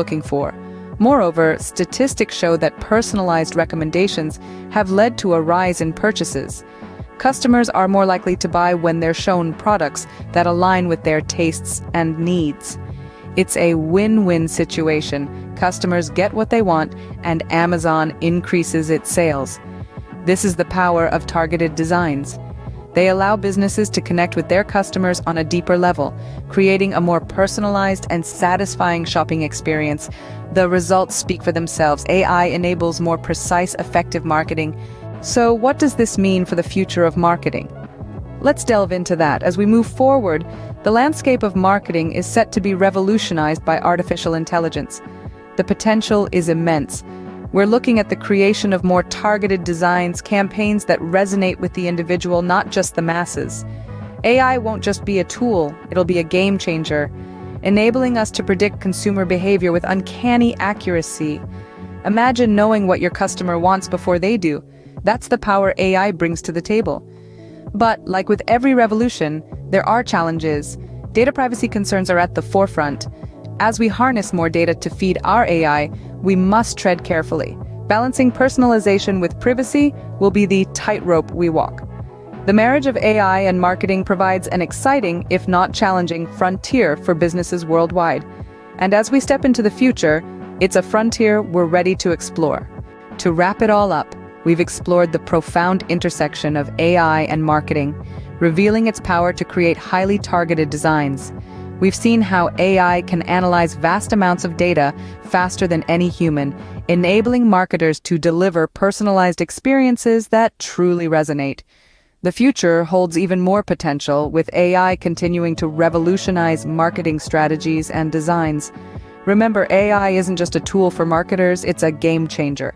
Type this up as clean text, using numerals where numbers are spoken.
looking for. Moreover, statistics show that personalized recommendations have led to a rise in purchases. Customers are more likely to buy when they're shown products that align with their tastes and needs. It's a win-win situation. Customers get what they want, and Amazon increases its sales. This is the power of targeted designs. They allow businesses to connect with their customers on a deeper level, creating a more personalized and satisfying shopping experience. The results speak for themselves. AI enables more precise, effective marketing. So what does this mean for the future of marketing? Let's delve into that. As we move forward, the landscape of marketing is set to be revolutionized by artificial intelligence. The potential is immense. We're looking at the creation of more targeted designs, campaigns that resonate with the individual, not just the masses. AI won't just be a tool, it'll be a game changer, enabling us to predict consumer behavior with uncanny accuracy. Imagine knowing what your customer wants before they do. That's the power AI brings to the table. But, like with every revolution, there are challenges. Data privacy concerns are at the forefront. As we harness more data to feed our AI, we must tread carefully. Balancing personalization with privacy will be the tightrope we walk. The marriage of AI and marketing provides an exciting, if not challenging, frontier for businesses worldwide. And as we step into the future, it's a frontier we're ready to explore. To wrap it all up, we've explored the profound intersection of AI and marketing, revealing its power to create highly targeted designs. We've seen how AI can analyze vast amounts of data faster than any human, enabling marketers to deliver personalized experiences that truly resonate. The future holds even more potential, with AI continuing to revolutionize marketing strategies and designs. Remember, AI isn't just a tool for marketers, it's a game changer.